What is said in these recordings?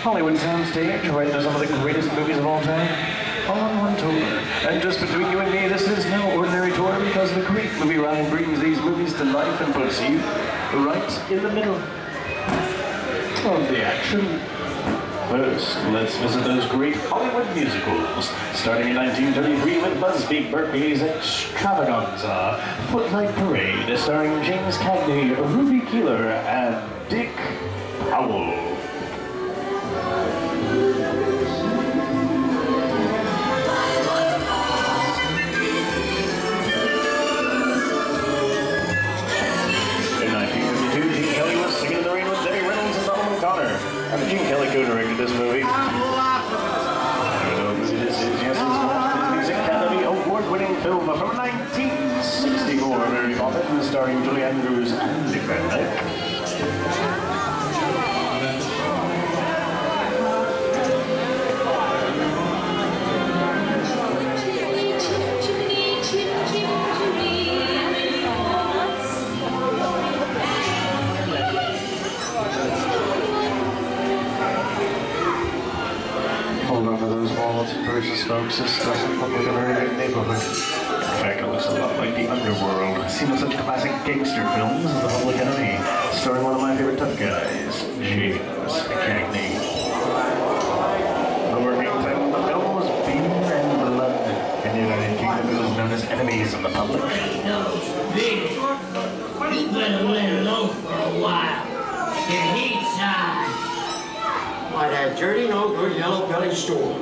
Hollywood soundstage, right to some of the greatest movies of all time, all on one tour. And just between you and me, this is no ordinary tour because the great movie ride brings these movies to life and puts you right in the middle of the action. First, let's visit those great Hollywood musicals, starting in 1933 with Busby Berkeley's Extravaganza, Footlight Parade, starring James Cagney, Ruby Keeler, and Dick Powell. And Gene Kelly co-directed this movie. I don't know who this is. Yes, it's the Music Academy Award-winning film from 1964. Mary Poppins, starring Julie Andrews and Dick Van Dyke. Hold on to those walls versus folks. This doesn't look like a very good neighborhood. In fact, it looks a lot like the underworld. Seen in such classic gangster films as The Public Enemy, starring one of my favorite tough guys, James Cagney. The working title of the film was Beer and Blood. In the United Kingdom, it was known as Enemies of the Public. Big, you better lay low for a while. The heat's high. Why, that dirty, no good, yellow-bellied store.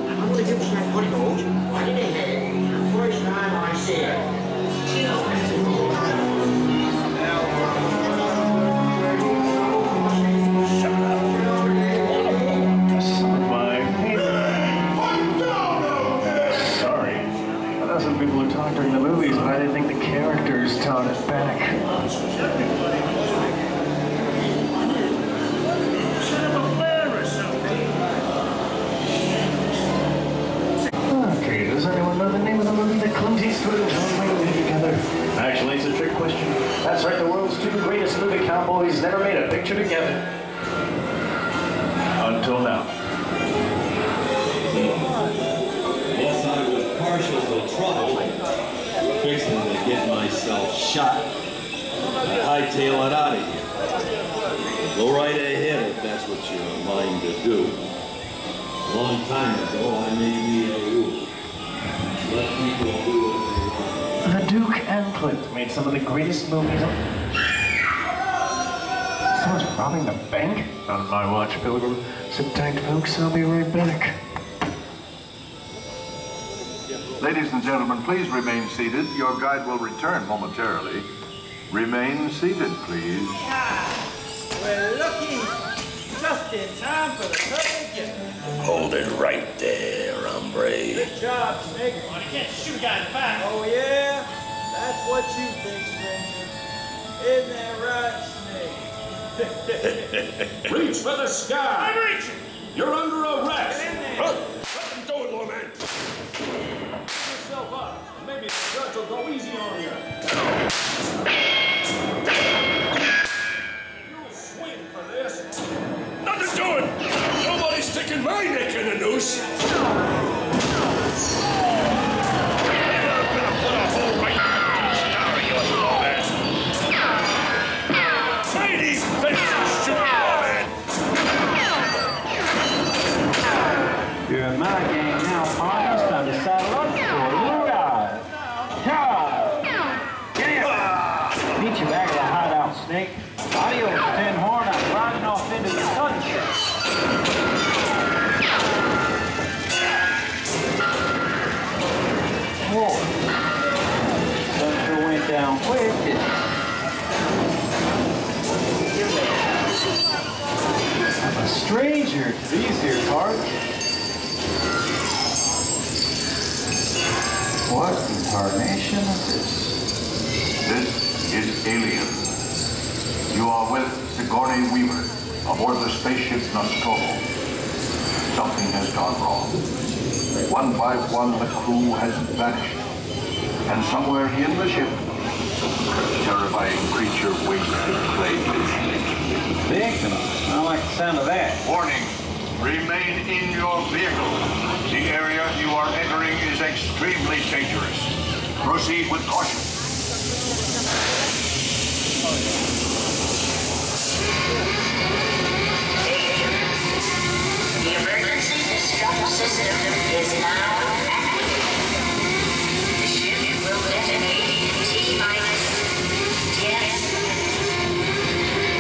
I'm gonna give you some money, goes. Why did they have it? The first time I see it. Some of my favorite. Sorry. I know some people who talk during the movies, but I didn't think the characters talked back. Does anyone know the name of the movie that Clint Eastwood and John Wayne did together? Actually, it's a trick question. That's right, the world's two greatest movie cowboys never made a picture together. Until now. Yes, I was partial to trouble, fixing to get myself shot. I hightail it out of here. Go right ahead if that's what you're in mind to do. A long time ago, I made me a rule. Let people do what they want. The Duke and Clint made some of the greatest movies of... Someone's robbing the bank? On my watch, Pilgrim. Sit tight, folks. I'll be right back. Ladies and gentlemen, please remain seated. Your guide will return momentarily. Remain seated, please. We're lucky. Just in time for the perfect gift. Hold it right there, hombre. Good job, Snake. Well, you can't shoot a guy in the back. Oh, yeah? That's what you think, stranger. Isn't that right, Snake? Reach for the sky! I'm reaching! You're under arrest! Get in there. Let him do it, little man! Pick yourself up. Maybe the judge will go easy on you. You'll swing for this. Nothing doing! Nobody's sticking my neck in a noose! You're in my game now, partner. It's time to saddle up for a little ride. Get here! Meet you back at the hideout, Snake. Adios, Tin Horn. I'm riding off into the sunset. Whoa. Sun sure went down quick, didn't it? I'm a stranger to these here parts. What incarnation is this? This is Alien. You are with Sigourney Weaver aboard the spaceship Nostromo. Something has gone wrong. One by one, the crew has vanished. And somewhere in the ship, a terrifying creature waits to claim its Big? I don't like the sound of that. Warning, Remain in your vehicle. The area you are entering is extremely dangerous. Proceed with caution. The emergency distress system is now active. The ship will detonate in T-minus 10.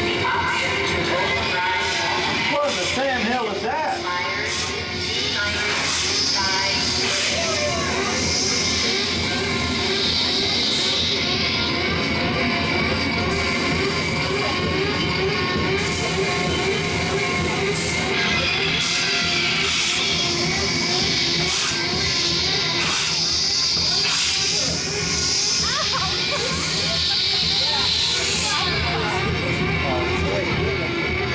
The option to override What in the Sam hell is that? expires T-minus 5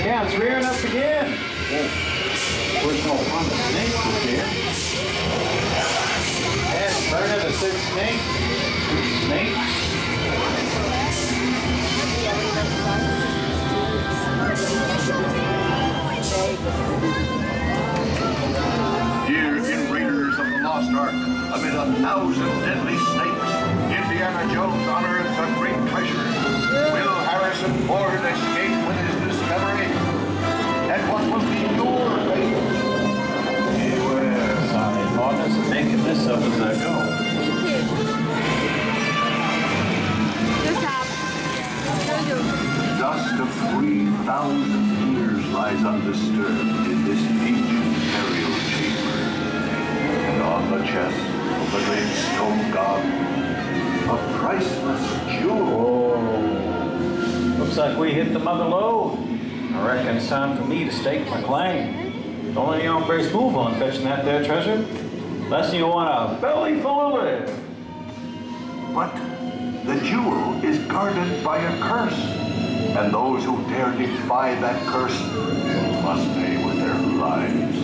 Yeah, it's rearing up again. Where's no fun? The snake was here. Yeah, burning a sick snake. Snake. Here in Raiders of the Lost Ark, amid 1,000 deadly snakes, Indiana Jones unearths a great treasure. Will Harrison Ford escape with his discovery? And what will be your fate? Beware, Sonic Partners, of making this up as I go. Dust of 3,000 years lies undisturbed in this ancient burial chamber. And on the chest of the great stone god, a priceless jewel. Oh, looks like we hit the mother lode. I reckon it's time for me to stake my claim. Don't let any hombres move on fetching that there treasure, unless you want a belly full of it. But the jewel is guarded by a curse, and those who dare defy that curse must pay with their lives.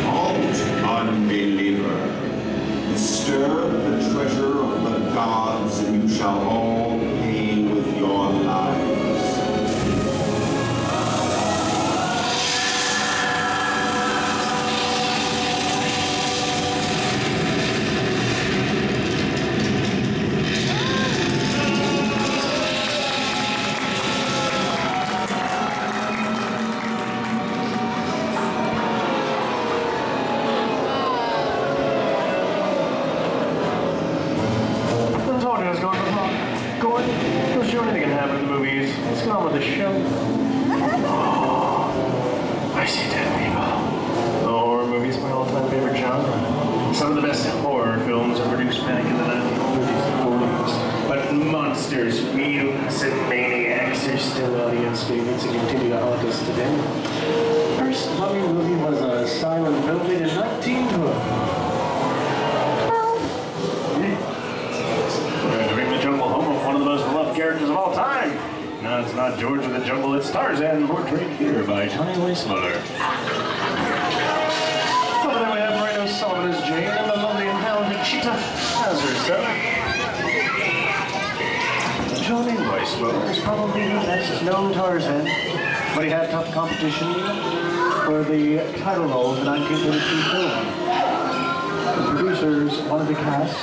Halt, unbeliever. Disturb the treasure of the gods, and you shall all pay with your lives. I told you I was going to talk. Go show anything can happen in the movies. Let's get on with the show. Oh, I see dead people. The horror movies, my all-time favorite genre. Some of the best horror films are produced back in the 1930s and 40s. But monsters, mutants, and maniacs are still audience favorites and continue to haunt us today. First mummy movie was a silent film made in 1912. Dream the Jungle, home of one of the most beloved characters of all time. No, it's not George of the Jungle, it's Tarzan, portrayed here by Johnny Weissmuller. Over there we have Moreno Sullivan as Jane, and the lovely and talented Cheetah as her son. Johnny Weissmuller is probably the best known Tarzan, but he had tough competition for the title role of the 1932 film. The producers wanted to cast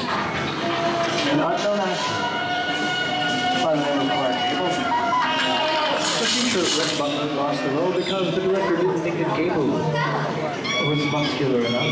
an unknown actor by the name of Clark Gable. The future Rick Butler lost the role because the director didn't think that Gable was muscular enough.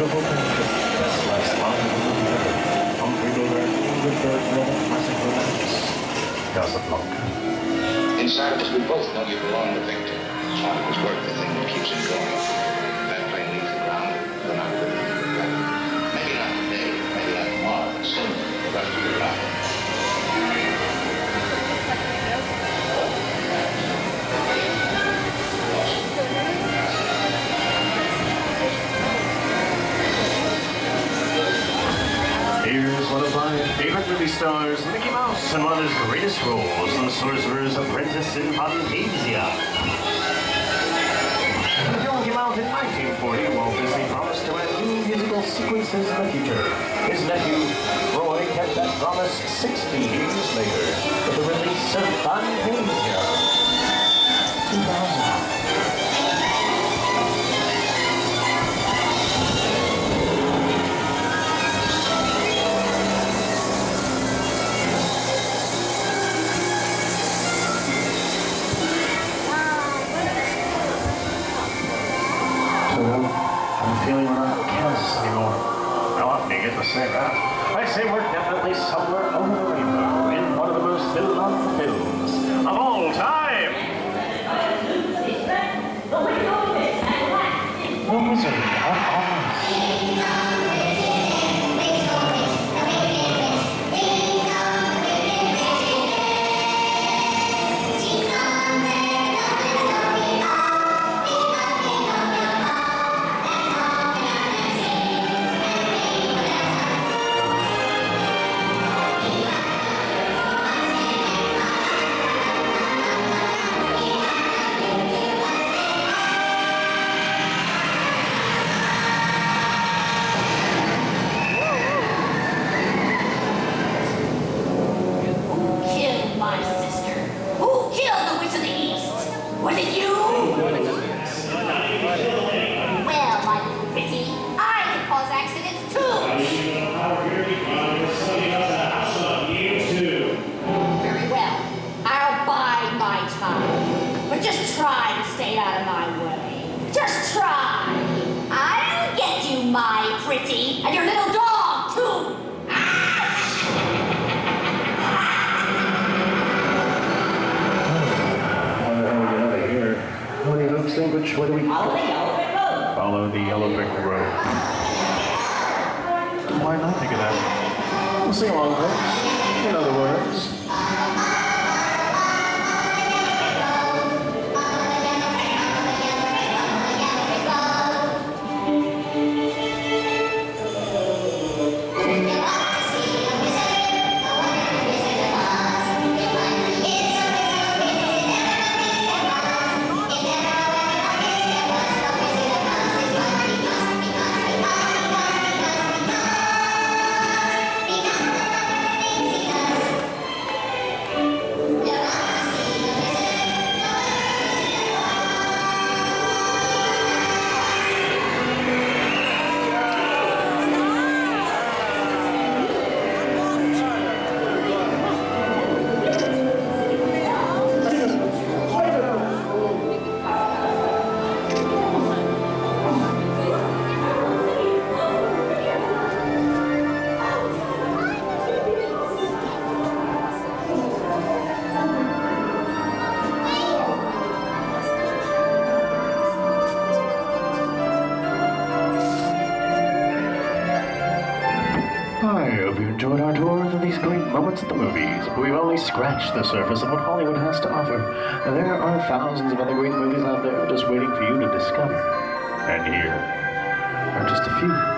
beautiful picture. Best last line of the movie ever. Humphrey Bogart, Ingrid Bergman, classic romance. Casablanca. Inside of us, we both know you belong to Victor. Hard was work, the thing that keeps him going. If that plane leaves the ground, we're not going to leave it better. Maybe not today, maybe not tomorrow, but soon, the rest of your life. Here's one of my favorite movie stars, Mickey Mouse, in one of his greatest roles, The Sorcerer's Apprentice in Fantasia. When the film came out in 1940, Walt Disney promised to add new musical sequences in the future. His nephew, Roy, kept that promise 60 years later with the release of Fantasia. 2000. I'm feeling we're not in Kansas anymore. How often do you get to say that? I say we're definitely somewhere over the rainbow in one of the most beloved films of all time. The Wizard of Oz. And your little dog, too! How the hell do we get out of here? What do you folks think? Which way do we go? Follow the yellow brick road. Follow the yellow brick road. Why not think of that? We'll sing along, folks. You know the words. I hope you enjoyed our tour of these great moments at the movies, but we've only scratched the surface of what Hollywood has to offer. There are thousands of other great movies out there just waiting for you to discover. And here are just a few.